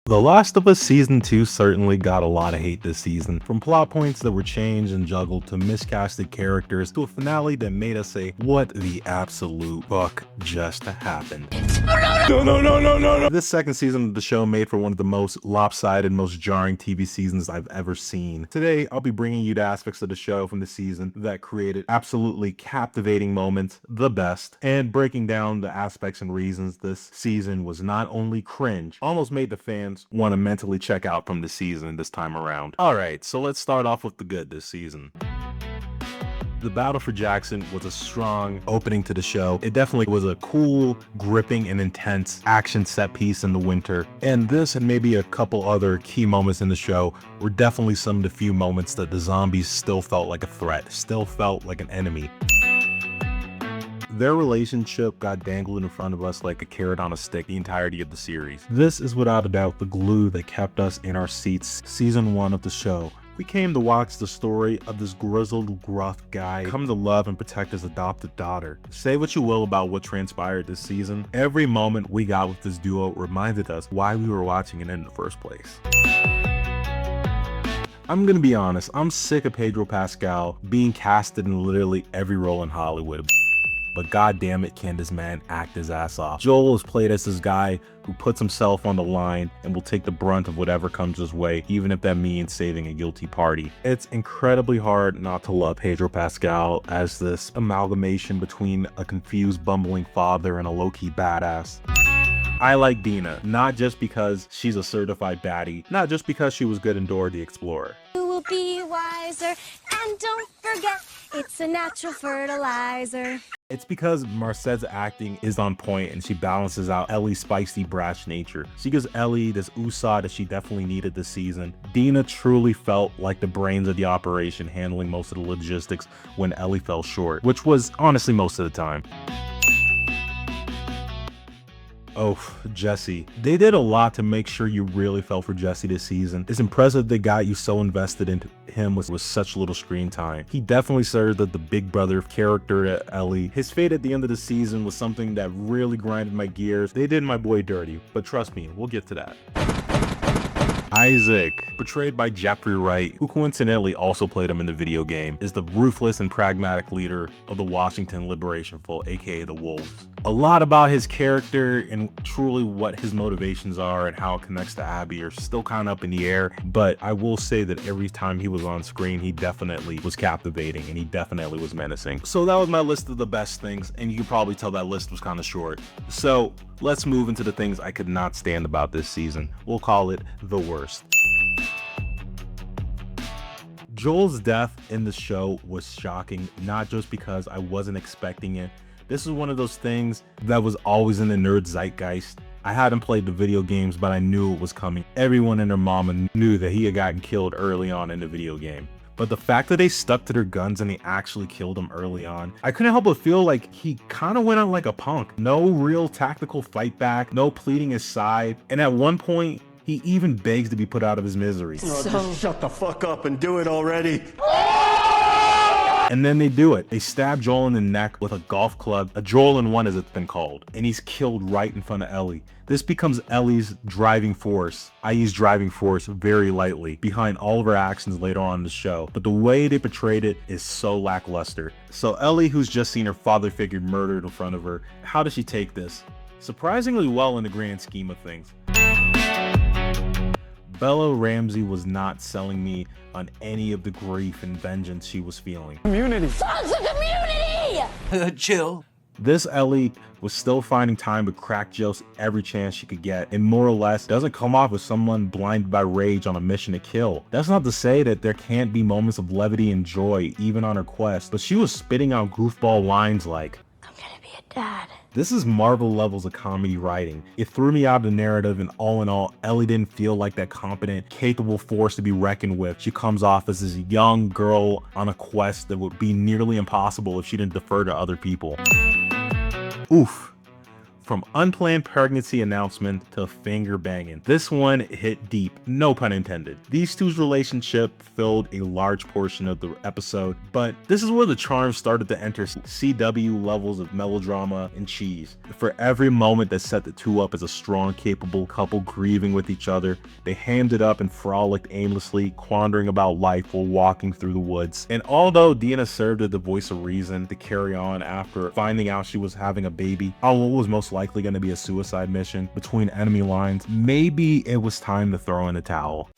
The Last of Us Season 2 certainly got a lot of hate this season, from plot points that were changed and juggled to miscasted characters to a finale that made us say, what the absolute fuck just happened? No. This second season of the show made for one of the most lopsided, most jarring TV seasons I've ever seen. Today, I'll be bringing you the aspects of the show from the season that created absolutely captivating moments, the best, and breaking down the aspects and reasons this season was not only cringe, almost made the fans want to mentally check out from the season this time around. Alright, so let's start off with the good this season. The battle for Jackson was a strong opening to the show. It definitely was a cool, gripping, and intense action set piece in the winter. And this and maybe a couple other key moments in the show were definitely some of the few moments that the zombies still felt like a threat, still felt like an enemy. Their relationship got dangled in front of us like a carrot on a stick the entirety of the series. This is without a doubt the glue that kept us in our seats season 1 of the show. We came to watch the story of this grizzled, gruff guy come to love and protect his adopted daughter. Say what you will about what transpired this season, every moment we got with this duo reminded us why we were watching it in the first place. I'm gonna be honest, I'm sick of Pedro Pascal being casted in literally every role in Hollywood. But goddamn it, can this man act his ass off. Joel is played as this guy who puts himself on the line and will take the brunt of whatever comes his way, even if that means saving a guilty party. It's incredibly hard not to love Pedro Pascal as this amalgamation between a confused, bumbling father and a low-key badass. I like Dina, not just because she's a certified baddie, not just because she was good in Dora the Explorer. You will be wiser, and don't forget, it's a natural fertilizer. It's because Marcet's acting is on point and she balances out Ellie's spicy, brash nature. She gives Ellie this ooh-saw that she definitely needed this season. Dina truly felt like the brains of the operation, handling most of the logistics when Ellie fell short, which was honestly most of the time. Oh, Jesse. They did a lot to make sure you really fell for Jesse this season. It's impressive they got you so invested into him with such little screen time. He definitely served as the big brother character to Ellie. His fate at the end of the season was something that really grinded my gears. They did my boy dirty, but trust me, we'll get to that. Isaac, portrayed by Jeffrey Wright, who coincidentally also played him in the video game, is the ruthless and pragmatic leader of the Washington Liberation Front, aka the Wolves. A lot about his character and truly what his motivations are and how it connects to Abby are still kind of up in the air, but I will say that every time he was on screen, he definitely was captivating and he definitely was menacing. So that was my list of the best things, and you can probably tell that list was kind of short. So let's move into the things I could not stand about this season. We'll call it the worst. Joel's death in the show was shocking, not just because I wasn't expecting it. This is one of those things that was always in the nerd zeitgeist. I hadn't played the video games, but I knew it was coming. Everyone and their mama knew that he had gotten killed early on in the video game. But the fact that they stuck to their guns and they actually killed him early on, I couldn't help but feel like he kind of went out like a punk. No real tactical fight back, no pleading his side. And at one point, he even begs to be put out of his misery. Oh, just shut the fuck up and do it already. And then they do it. They stab Joel in the neck with a golf club, a Joel in one as it's been called, and he's killed right in front of Ellie. This becomes Ellie's driving force. I use driving force very lightly behind all of her actions later on in the show, but the way they portrayed it is so lackluster. So Ellie, who's just seen her father figure murdered in front of her, how does she take this? Surprisingly well in the grand scheme of things. Bella Ramsey was not selling me on any of the grief and vengeance she was feeling. Community. Sons of community! Chill. This Ellie was still finding time to crack jokes every chance she could get, and more or less doesn't come off as someone blinded by rage on a mission to kill. That's not to say that there can't be moments of levity and joy even on her quest, but she was spitting out goofball lines like, I'm gonna be a dad. this is Marvel levels of comedy writing. It threw me out of the narrative, and all in all, Ellie didn't feel like that competent, capable force to be reckoned with. She comes off as this young girl on a quest that would be nearly impossible if she didn't defer to other people. Oof. From unplanned pregnancy announcement to finger banging, this one hit deep, no pun intended. These two's relationship filled a large portion of the episode, but this is where the charm started to enter CW levels of melodrama and cheese. For every moment that set the two up as a strong, capable couple grieving with each other, they hammed it up and frolicked aimlessly, quandering about life while walking through the woods. And although Dina served as the voice of reason to carry on after finding out she was having a baby on what was most likely going to be a suicide mission between enemy lines, maybe it was time to throw in the towel.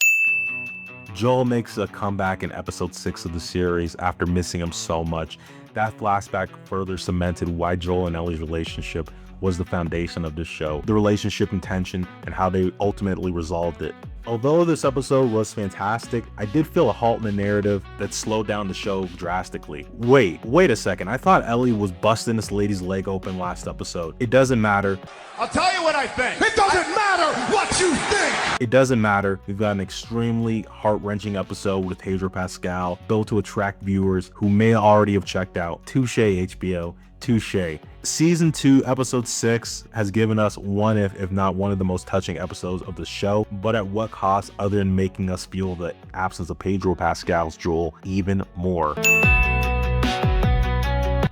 Joel makes a comeback in episode 6 of the series after missing him so much. That flashback further cemented why Joel and Ellie's relationship was the foundation of this show, the relationship intention, and how they ultimately resolved it. Although this episode was fantastic, I did feel a halt in the narrative that slowed down the show drastically. Wait a second, I thought Ellie was busting this lady's leg open last episode. It doesn't matter. I'll tell you what I think. It doesn't matter what you think. It doesn't matter. We've got an extremely heart-wrenching episode with Pedro Pascal, built to attract viewers who may already have checked out. Touche, HBO. Touche. Season 2, episode 6 has given us one if not one of the most touching episodes of the show, but at what cost other than making us feel the absence of Pedro Pascal's Joel even more.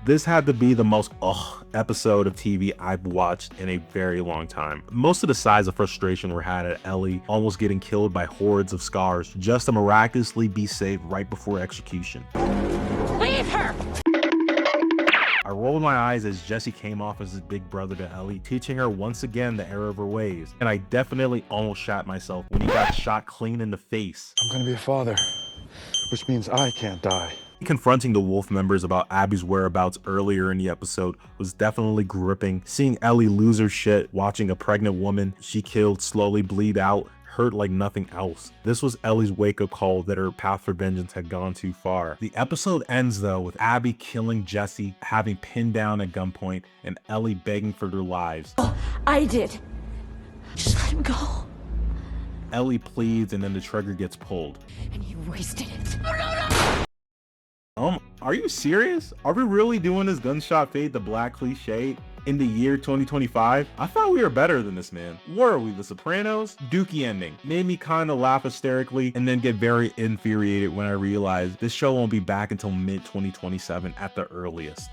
This had to be the most episode of TV I've watched in a very long time. Most of the sighs of frustration were had at Ellie almost getting killed by hordes of scars just to miraculously be saved right before execution. Leave her! I rolled my eyes as Jesse came off as his big brother to Ellie, teaching her once again the error of her ways. And I definitely almost shat myself when he got shot clean in the face. I'm gonna be a father, which means I can't die. Confronting the Wolf members about Abby's whereabouts earlier in the episode was definitely gripping. Seeing Ellie lose her shit, watching a pregnant woman she killed slowly bleed out, hurt like nothing else. This was Ellie's wake-up call that her path for vengeance had gone too far. The episode ends though with Abby killing Jesse, having pinned down at gunpoint, and Ellie begging for their lives. I did. Just let him go. Ellie pleads and then the trigger gets pulled. And you wasted it. Are you serious? Are we really doing this gunshot fade the black cliche in the year 2025? I thought we were better than this, man. Were we? The Sopranos? Dookie ending. Made me kind of laugh hysterically and then get very infuriated when I realized this show won't be back until mid-2027 at the earliest.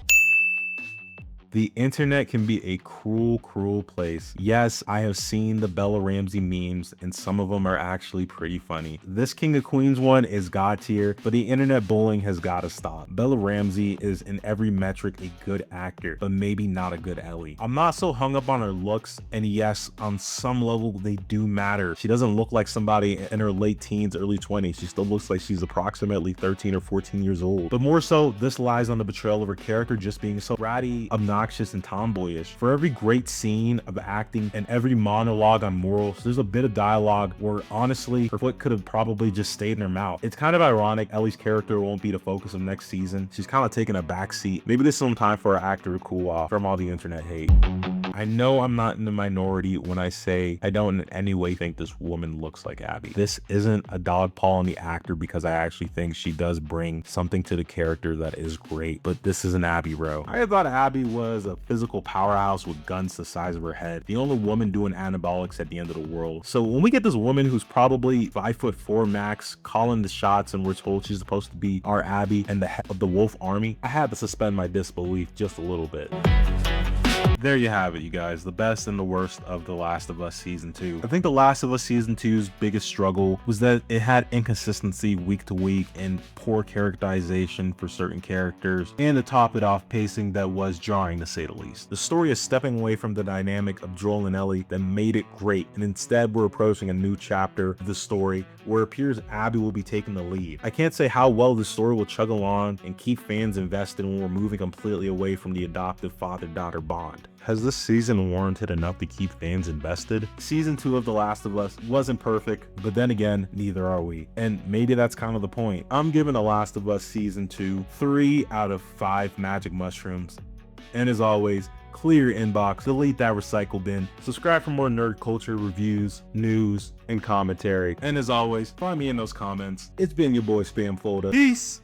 The internet can be a cruel, cruel place. Yes, I have seen the Bella Ramsey memes and some of them are actually pretty funny. This King of Queens one is god tier, but the internet bullying has got to stop. Bella Ramsey is in every metric a good actor, but maybe not a good Ellie. I'm not so hung up on her looks, and yes, on some level they do matter. She doesn't look like somebody in her late teens, early 20s. She still looks like she's approximately 13 or 14 years old. But more so, this lies on the betrayal of her character just being so ratty, obnoxious, and tomboyish. For every great scene of acting and every monologue on morals, there's a bit of dialogue where honestly her foot could have probably just stayed in her mouth. It's kind of ironic Ellie's character won't be the focus of next season. She's kind of taking a back seat. Maybe there's some time for her actor to cool off from all the internet hate. I know I'm not in the minority when I say I don't in any way think this woman looks like Abby. This isn't a dog paw on the actor because I actually think she does bring something to the character that is great, but this isn't Abby, bro. I thought Abby was a physical powerhouse with guns the size of her head, the only woman doing anabolics at the end of the world. So when we get this woman who's probably 5'4" max calling the shots and we're told she's supposed to be our Abby and the head of the Wolf Army, I had to suspend my disbelief just a little bit. There you have it, you guys, the best and the worst of The Last of Us Season 2. I think The Last of Us Season 2's biggest struggle was that it had inconsistency week to week and poor characterization for certain characters, and to top it off, pacing that was jarring to say the least. The story is stepping away from the dynamic of Joel and Ellie that made it great, and instead we're approaching a new chapter of the story where it appears Abby will be taking the lead. I can't say how well the story will chug along and keep fans invested when we're moving completely away from the adoptive father-daughter bond. Has this season warranted enough to keep fans invested? Season 2 of The Last of Us wasn't perfect, but then again, neither are we. And maybe that's kind of the point. I'm giving The Last of Us Season 2 3 out of 5 magic mushrooms. And as always, clear your inbox, delete that recycle bin, subscribe for more nerd culture reviews, news, and commentary. And as always, find me in those comments. It's been your boy Spam Folder. Peace!